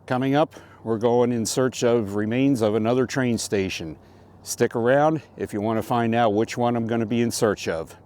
Coming up, we're going in search of remains of another train station. Stick around if you want to find out which one I'm going to be in search of.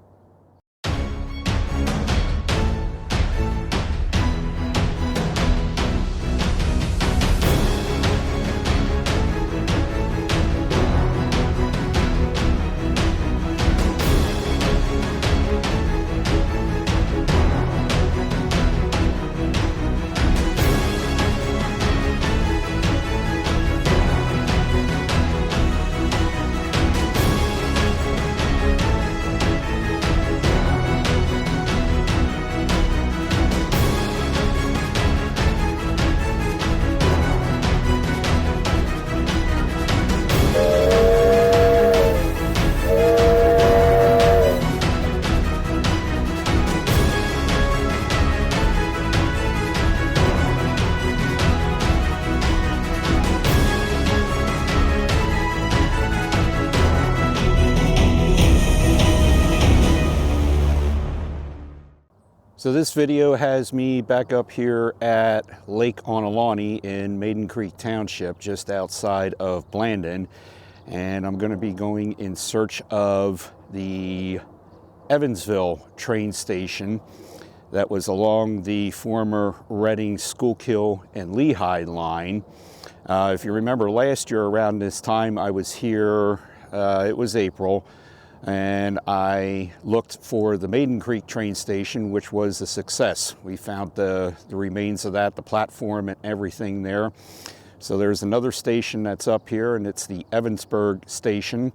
So this video has me back up here at Lake Ontelaunee in Maiden Creek Township, just outside of Blandon. And I'm going to be going in search of the Evansville train station that was along the former Reading, Schuylkill, and Lehigh line. If you remember last year around this time, I was here, it was April, and I looked for the Maiden Creek train station, which was a success. We found the remains of that, the platform and everything there. So there's another station that's up here, and it's the Evansburg station.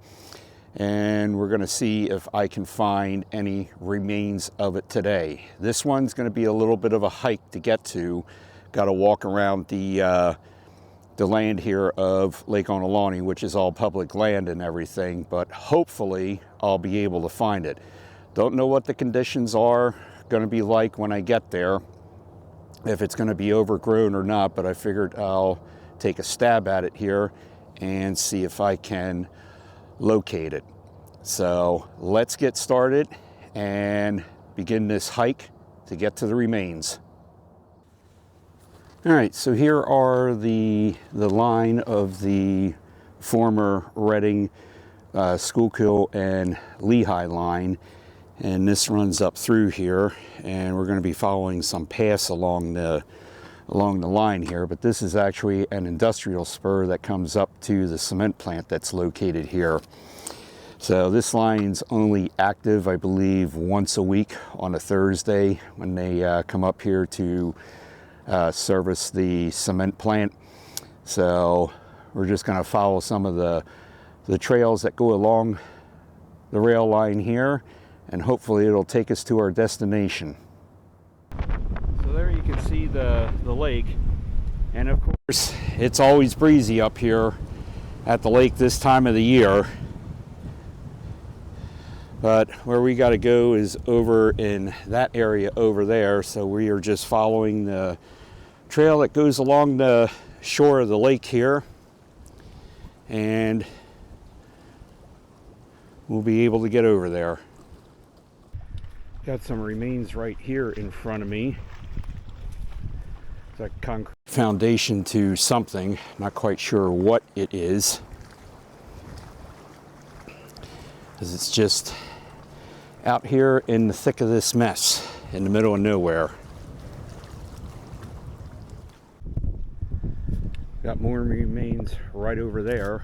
And we're going to see if I can find any remains of it today. This one's going to be a little bit of a hike to get to. Got to walk around the land here of Lake Ontelaunee, which is all public land and everything, but hopefully I'll be able to find it. Don't know what the conditions are going to be like when I get there, if it's going to be overgrown or not, but I figured I'll take a stab at it here and see if I can locate it. So let's get started and begin this hike to get to the remains. All right, so here are the line of the former Reading, Schuylkill, and Lehigh line, and this runs up through here, and we're going to be following some paths along the line here. But this is actually an industrial spur that comes up to the cement plant that's located here. So this line's only active, I believe, once a week on a Thursday when they come up here to service the cement plant. So we're just going to follow some of the trails that go along the rail line here, and hopefully it'll take us to our destination. So there you can see the lake, and of course it's always breezy up here at the lake this time of the year. But where we got to go is over in that area over there. So we are just following the trail that goes along the shore of the lake here. And we'll be able to get over there. Got some remains right here in front of me. It's a concrete foundation to something. Not quite sure what it is, because it's just out here in the thick of this mess in the middle of nowhere. Got more remains right over there.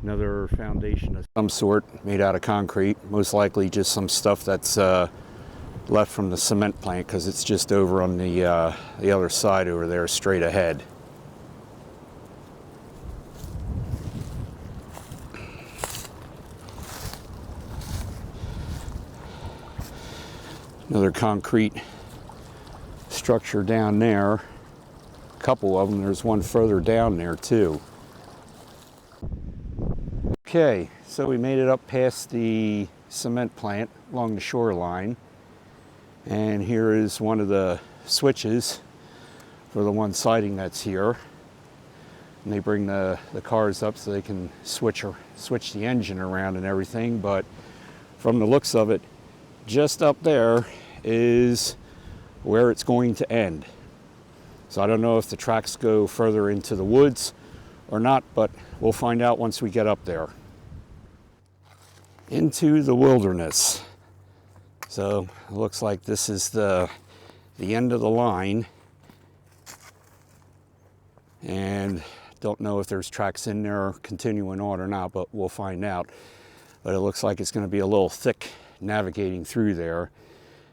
Another foundation of some sort made out of concrete, most likely just some stuff that's left from the cement plant, because it's just over on the other side over there, straight ahead. Another concrete structure down there. A couple of them. There's one further down there too. Okay, so we made it up past the cement plant along the shoreline, and here is one of the switches for the one siding that's here. And they bring the cars up so they can switch the engine around and everything. But from the looks of it, just up there is where it's going to end. So I don't know if the tracks go further into the woods or not, but we'll find out once we get up there. Into the wilderness. So it looks like this is the end of the line. And don't know if there's tracks in there continuing on or not, but we'll find out. But it looks like it's going to be a little thick navigating through there.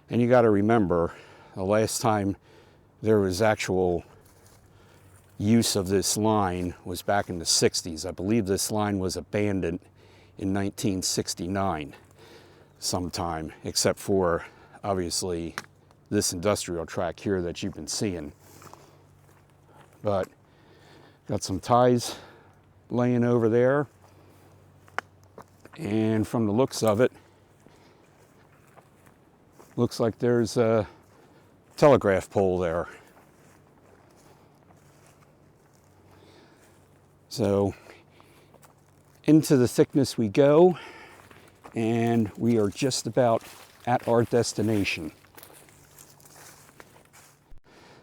And you got to remember, the last time there was actual use of this line was back in the 60s. I believe this line was abandoned in 1969 sometime, except for obviously this industrial track here that you've been seeing. But got some ties laying over there, and from the looks of it, looks like there's a telegraph pole there. So into the thickness we go, and we are just about at our destination.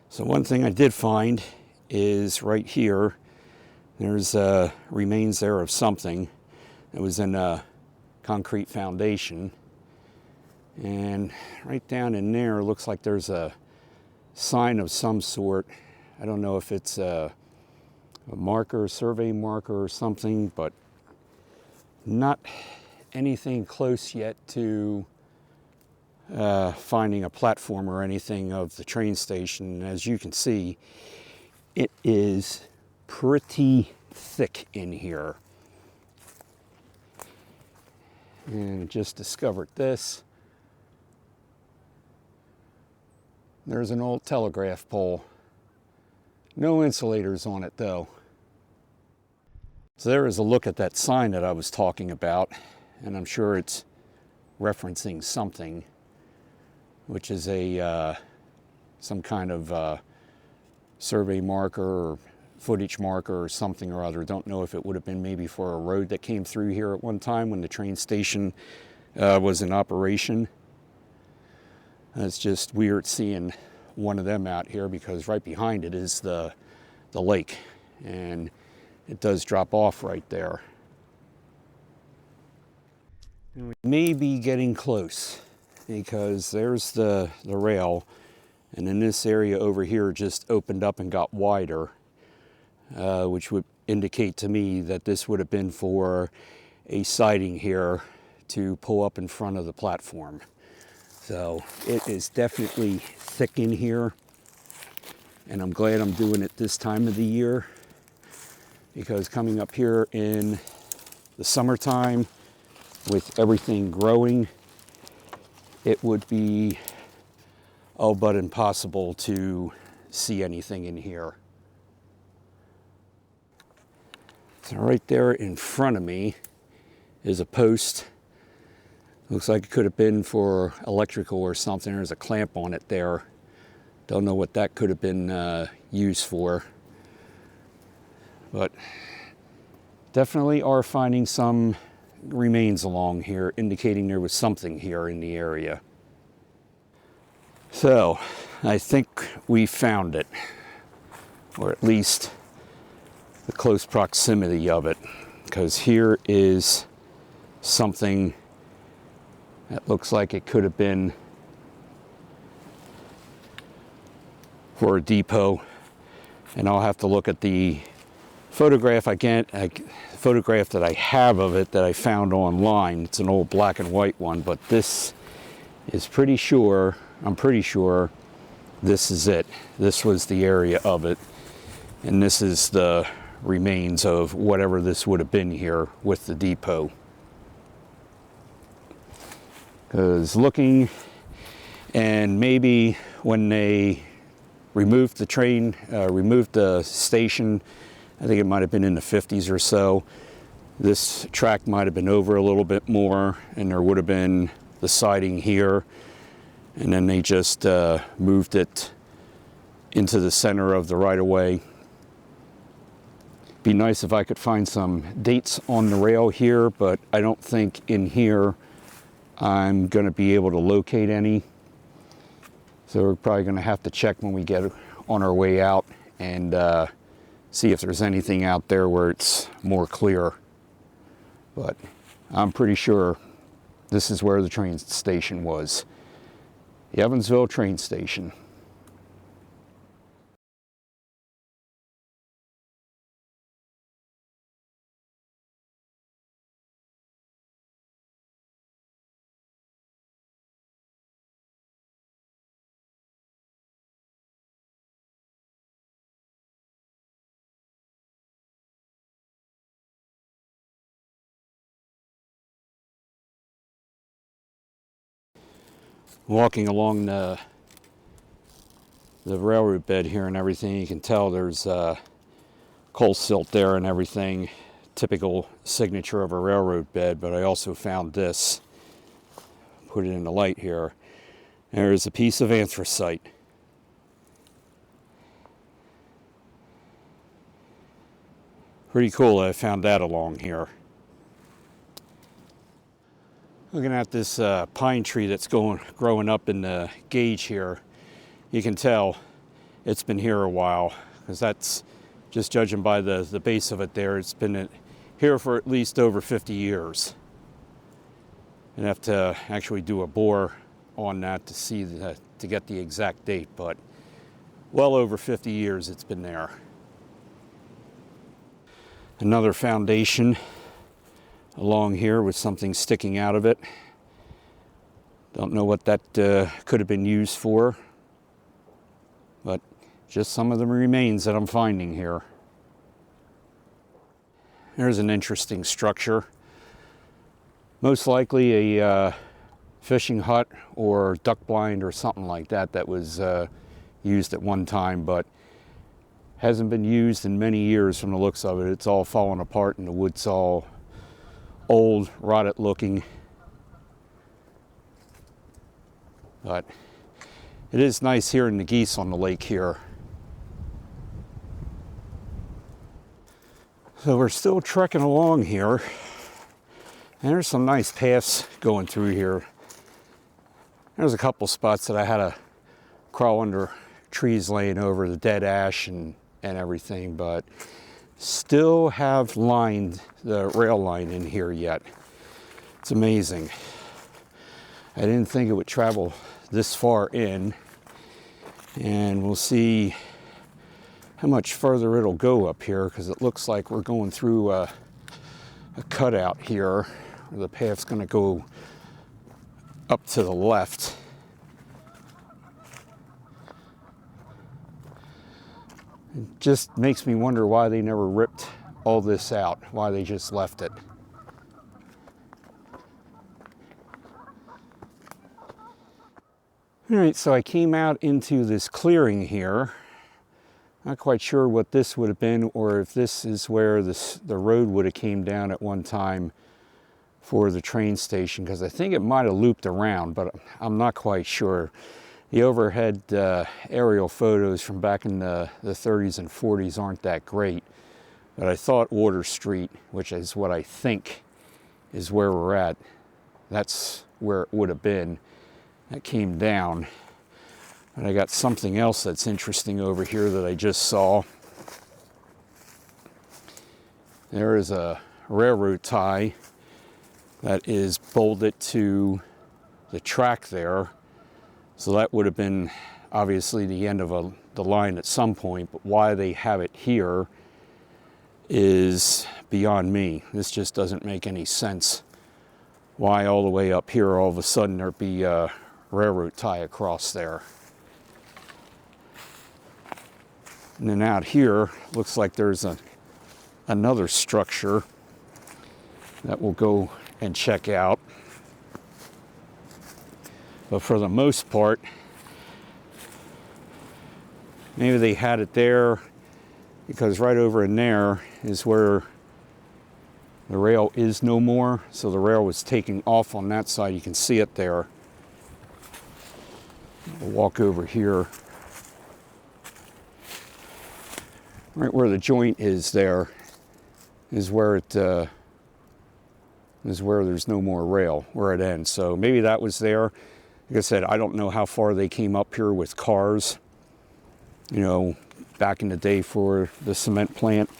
So one thing I did find is right here, there's remains there of something that was in a concrete foundation. And right down in there, looks like there's a sign of some sort. I don't know if it's a marker, a survey marker or something, but not anything close yet to finding a platform or anything of the train station. As you can see, it is pretty thick in here. And just discovered this. There's an old telegraph pole. No insulators on it though. So there is a look at that sign that I was talking about, and I'm sure it's referencing something, which is a some kind of survey marker or footage marker or something or other. Don't know if it would have been maybe for a road that came through here at one time when the train station was in operation. It's just weird seeing one of them out here because right behind it is the lake, and it does drop off right there. And we may be getting close because there's the rail, and then this area over here just opened up and got wider, which would indicate to me that this would have been for a siding here to pull up in front of the platform. So it is definitely thick in here, and I'm glad I'm doing it this time of the year, because coming up here in the summertime with everything growing, it would be all but impossible to see anything in here. So right there in front of me is a post. Looks like it could have been for electrical or something. There's a clamp on it there. Don't know what that could have been used for. But definitely are finding some remains along here, indicating there was something here in the area. So I think we found it, or at least the close proximity of it, because here is something that looks like it could have been for a depot. And I'll have to look at the photograph photograph that I have of it that I found online. It's an old black and white one, but this is I'm pretty sure this is it. This was the area of it, and this is the remains of whatever this would have been here with the depot. Because looking, and maybe when they removed the train, removed the station, I think it might have been in the 50s or so, this track might have been over a little bit more, and there would have been the siding here, and then they just moved it into the center of the right-of-way. Be nice if I could find some dates on the rail here, but I don't think in here I'm going to be able to locate any. So we're probably going to have to check when we get on our way out and see if there's anything out there where it's more clear. But I'm pretty sure this is where the train station was. The Evansville train station. Walking along the railroad bed here and everything, you can tell there's coal silt there and everything, typical signature of a railroad bed. But I also found this, put it in the light here. There's a piece of anthracite. Pretty cool that I found that along here. Looking at this pine tree that's growing up in the gauge here, you can tell it's been here a while, because that's just judging by the base of it there. It's been here for at least over 50 years. I'd have to actually do a bore on that to see to get the exact date, but well over 50 years it's been there. Another foundation along here with something sticking out of it. Don't know what that could have been used for, but just some of the remains that I'm finding here. There's an interesting structure. Most likely a fishing hut or duck blind or something like that that was used at one time, but hasn't been used in many years from the looks of it. It's all fallen apart and the wood's all old, rotted looking. But it is nice hearing the geese on the lake here. So we're still trekking along here. And there's some nice paths going through here. There's a couple spots that I had to crawl under trees laying over the dead ash and everything, but still have lined the rail line in here yet. It's amazing. I didn't think it would travel this far in, and we'll see how much further it'll go up here, because it looks like we're going through a cutout here where the path's going to go up to the left. It just makes me wonder why they never ripped all this out, why they just left it. All right, so I came out into this clearing here. Not quite sure what this would have been, or if this is where the road would have came down at one time for the train station, because I think it might have looped around, but I'm not quite sure. The overhead aerial photos from back in the 30s and 40s aren't that great, but I thought Water Street, which is what I think is where we're at, that's where it would have been. That came down. And I got something else that's interesting over here that I just saw. There is a railroad tie that is bolted to the track there. So that would have been obviously the end of the line at some point, but why they have it here is beyond me. This just doesn't make any sense. Why all the way up here all of a sudden there'd be a railroad tie across there. And then out here, looks like there's another structure that we'll go and check out. But for the most part, maybe they had it there because right over in there is where the rail is no more. So the rail was taking off on that side. You can see it there. We'll walk over here. Right where the joint is there is where it is where there's no more rail, where it ends. So maybe that was there. Like I said, I don't know how far they came up here with cars. You know, back in the day for the cement plant,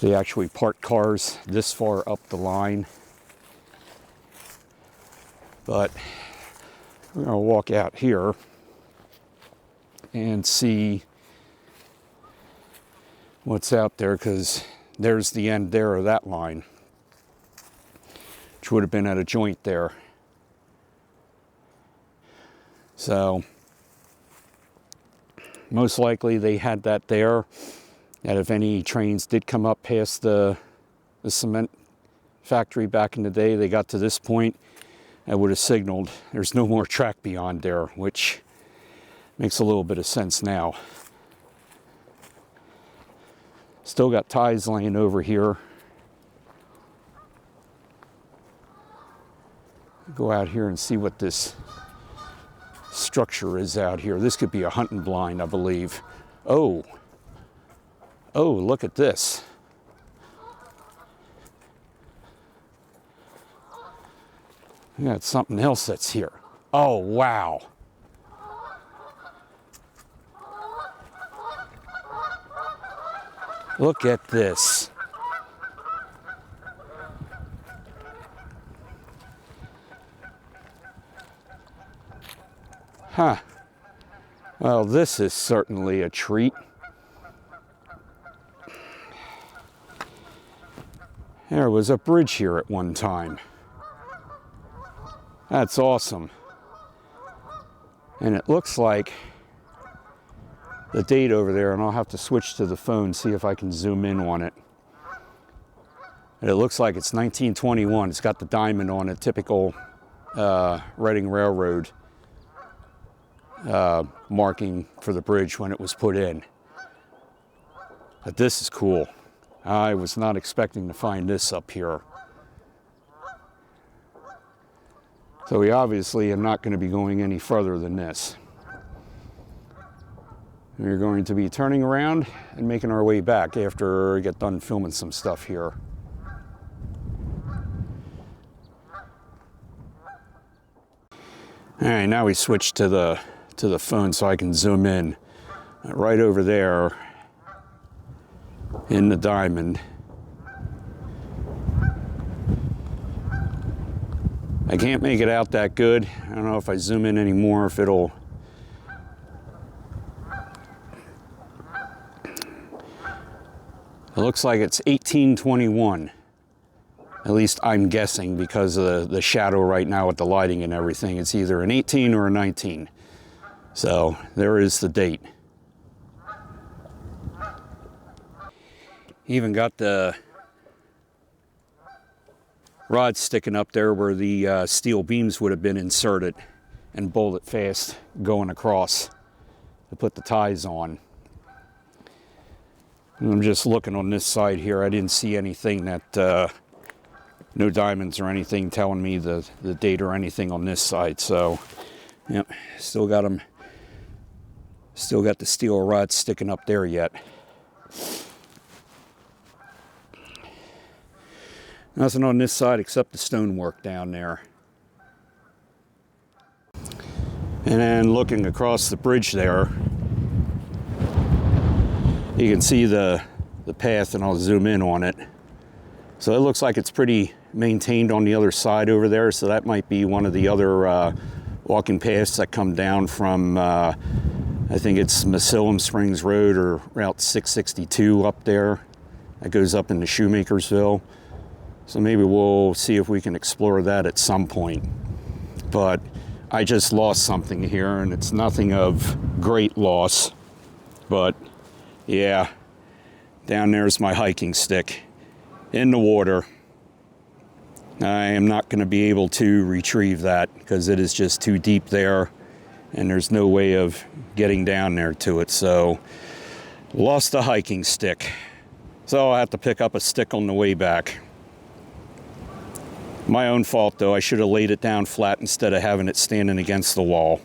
they actually parked cars this far up the line. But we're going to walk out here and see what's out there, because there's the end there of that line, which would have been at a joint there. So most likely they had that there, that if any trains did come up past the cement factory back in the day, they got to this point, I would have signaled there's no more track beyond there, which makes a little bit of sense now. Still got ties laying over here. Go out here and see what this structure is out here. This could be a hunting blind, I believe. Oh, look at this. We got something else that's here. Oh, wow. Look at this. Huh. Well, this is certainly a treat. There was a bridge here at one time. That's awesome. And it looks like the date over there, and I'll have to switch to the phone, see if I can zoom in on it. And it looks like it's 1921. It's got the diamond on it, typical Reading Railroad marking for the bridge when it was put in. But this is cool. I was not expecting to find this up here. So we obviously are not going to be going any further than this. We're going to be turning around and making our way back after we get done filming some stuff here. All right, now we switch to the phone so I can zoom in. Right over there in the diamond. I can't make it out that good. I don't know if I zoom in anymore, if it'll... It looks like it's 1821. At least I'm guessing, because of the shadow right now with the lighting and everything. It's either an 18 or a 19. So there is the date. Even got the rod sticking up there where the steel beams would have been inserted, and bolted fast going across to put the ties on. And I'm just looking on this side here. I didn't see anything that, no diamonds or anything telling me the date or anything on this side. So, yep, still got them. Still got the steel rod sticking up there yet. Nothing on this side except the stonework down there. And then looking across the bridge there, you can see the path, and I'll zoom in on it. So it looks like it's pretty maintained on the other side over there, so that might be one of the other walking paths that come down from, I think it's Masillium Springs Road or Route 662 up there. That goes up into Shoemakersville. So maybe we'll see if we can explore that at some point. But I just lost something here, and it's nothing of great loss. But yeah, down there's my hiking stick in the water. I am not going to be able to retrieve that because it is just too deep there, and there's no way of getting down there to it. So lost a hiking stick. So I'll have to pick up a stick on the way back. My own fault, though. I should have laid it down flat instead of having it standing against the wall.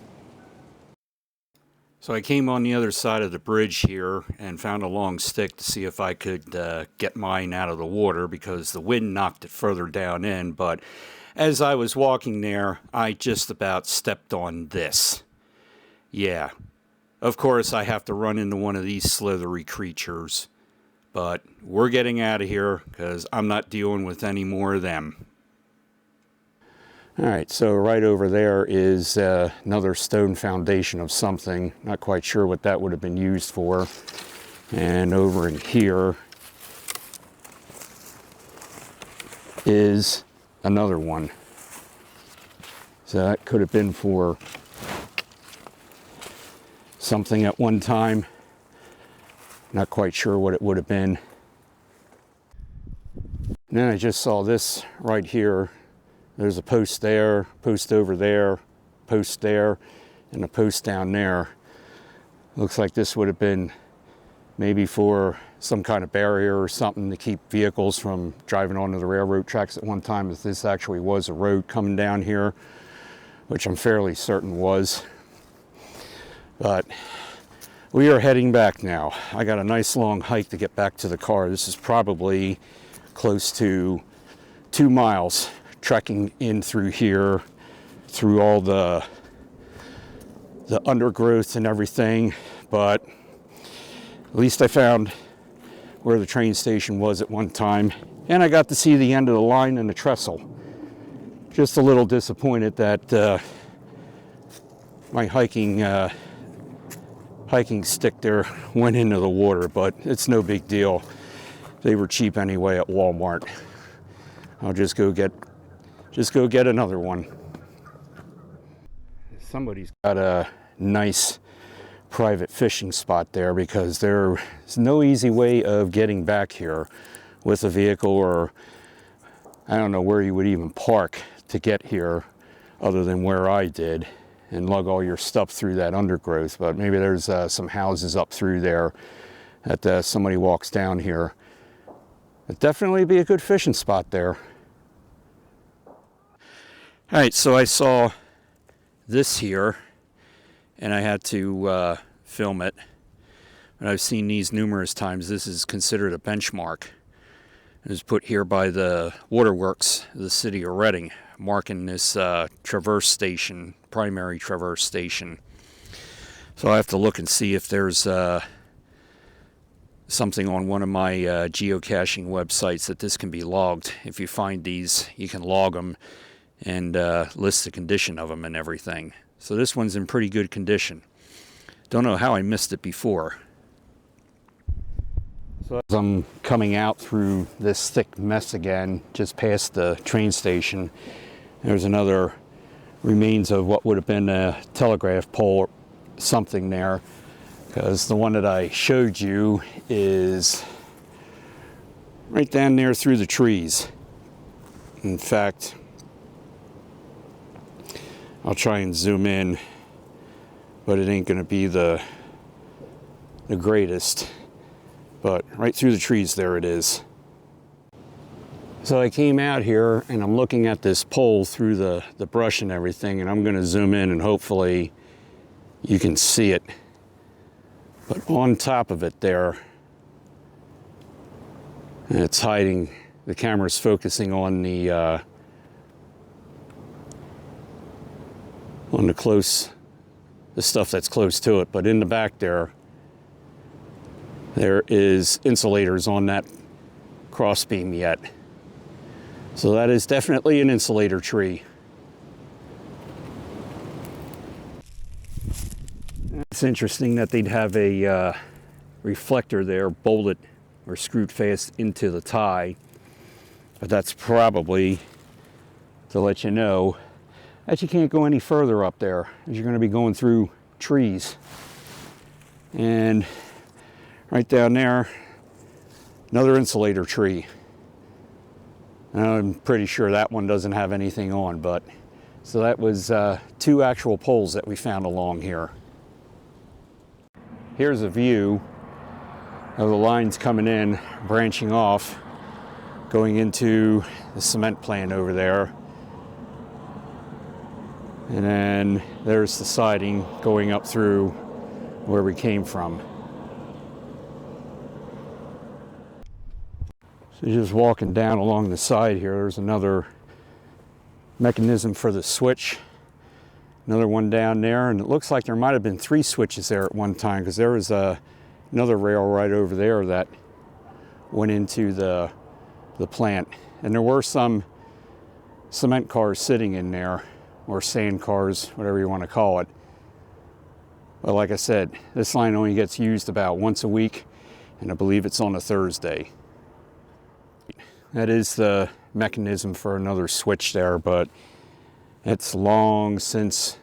So I came on the other side of the bridge here and found a long stick to see if I could get mine out of the water, because the wind knocked it further down in. But as I was walking there, I just about stepped on this. Yeah, Of course, I have to run into one of these slithery creatures. But we're getting out of here because I'm not dealing with any more of them. All right, so right over there is another stone foundation of something. Not quite sure what that would have been used for. And over in here is another one. So that could have been for something at one time. Not quite sure what it would have been. And then I just saw this right here. There's a post there, post over there, post there, and a post down there. Looks like this would have been maybe for some kind of barrier or something to keep vehicles from driving onto the railroad tracks at one time, if this actually was a road coming down here, which I'm fairly certain was. But we are heading back now. I got a nice long hike to get back to the car. This is probably close to 2 miles trekking in through here, through all the undergrowth and everything. But at least I found where the train station was at one time, and I got to see the end of the line and the trestle. Just a little disappointed that my hiking stick there went into the water, but it's no big deal. They were cheap anyway at Walmart. I'll just go get another one. Somebody's got a nice private fishing spot there, because there's no easy way of getting back here with a vehicle, or I don't know where you would even park to get here other than where I did, and lug all your stuff through that undergrowth. But maybe there's some houses up through there that somebody walks down here. It'd definitely be a good fishing spot there. All right, so I saw this here, and I had to film it. And I've seen these numerous times. This is considered a benchmark. It was put here by the waterworks of the city of Reading, marking this traverse station, primary traverse station. So I have to look and see if there's something on one of my geocaching websites that this can be logged. If you find these, you can log them and list the condition of them and everything. So this one's in pretty good condition. Don't know how I missed it before. So as I'm coming out through this thick mess again, just past the train station, there's another remains of what would have been a telegraph pole or something there, because the one that I showed you is right down there through the trees. In fact, I'll try and zoom in, but it ain't going to be the greatest. But right through the trees, there it is. So I came out here and I'm looking at this pole through the brush and everything, and I'm going to zoom in and hopefully you can see it. But on top of it there, and it's hiding, the camera's focusing on the stuff that's close to it, but in the back there is insulators on that crossbeam yet. So that is definitely an insulator tree. It's interesting that they'd have a reflector there bolted or screwed fast into the tie, but that's probably to let you know that you can't go any further up there, as you're going to be going through trees. And right down there, another insulator tree. I'm pretty sure that one doesn't have anything on, but so that was 2 actual poles that we found along here. Here's a view of the lines coming in, branching off, going into the cement plant over there. And then there's the siding going up through where we came from. So just walking down along the side here, there's another mechanism for the switch. Another one down there, and it looks like there might have been 3 switches there at one time, because there was another rail right over there that went into the plant. And there were some cement cars sitting in there, or sand cars, whatever you want to call it. But like I said, this line only gets used about once a week, and I believe it's on a Thursday. That is the mechanism for another switch there, but it's long since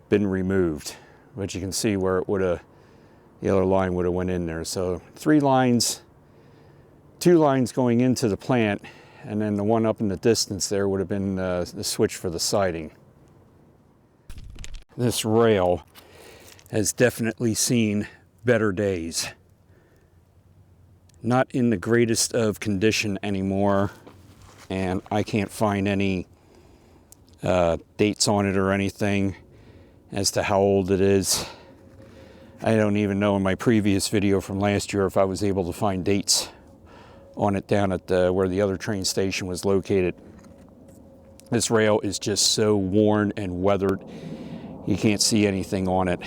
been removed. But you can see where it would have, the other line would have went in there. So 3 lines, 2 lines going into the plant, and then the one up in the distance there would have been the switch for the siding. This rail has definitely seen better days. Not in the greatest of condition anymore, and I can't find any dates on it or anything as to how old it is. I don't even know in my previous video from last year if I was able to find dates on it down at where the other train station was located. This rail is just so worn and weathered, you can't see anything on it,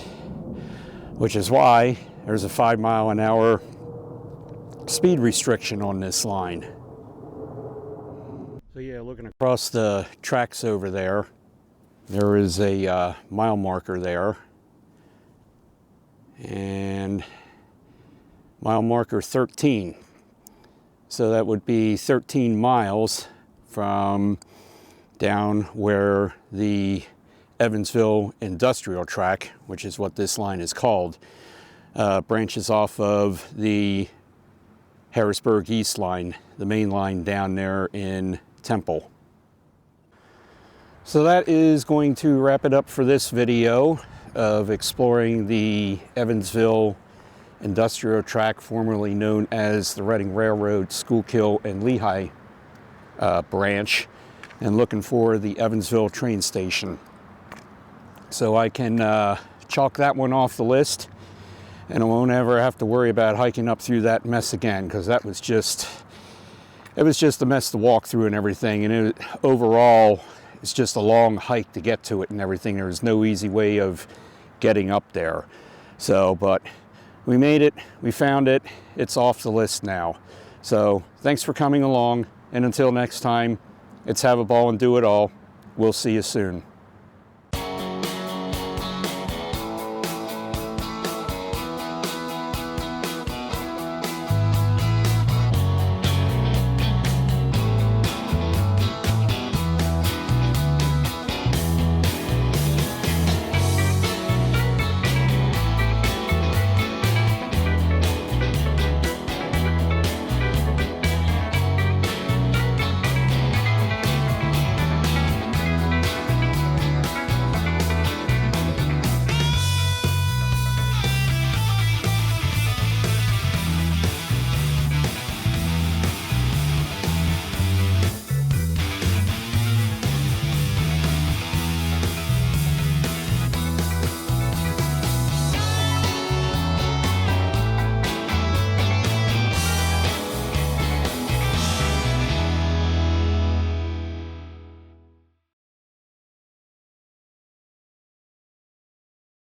which is why there's a 5-mile-an-hour speed restriction on this line. So yeah, looking across the tracks over there, there is a mile marker there, and mile marker 13. So that would be 13 miles from down where the Evansville Industrial Track, which is what this line is called, branches off of the Harrisburg East line, the main line down there in Temple. So that is going to wrap it up for this video of exploring the Evansville Industrial Track, formerly known as the Reading Railroad, Schuylkill and Lehigh branch, and looking for the Evansville train station. So I can chalk that one off the list, and I won't ever have to worry about hiking up through that mess again, because that was just, it was just a mess to walk through and everything, and overall it's just a long hike to get to it and everything. There was no easy way of getting up there. So, but we made it, we found it, it's off the list now. So thanks for coming along, and until next time, it's have a ball and do it all. We'll see you soon.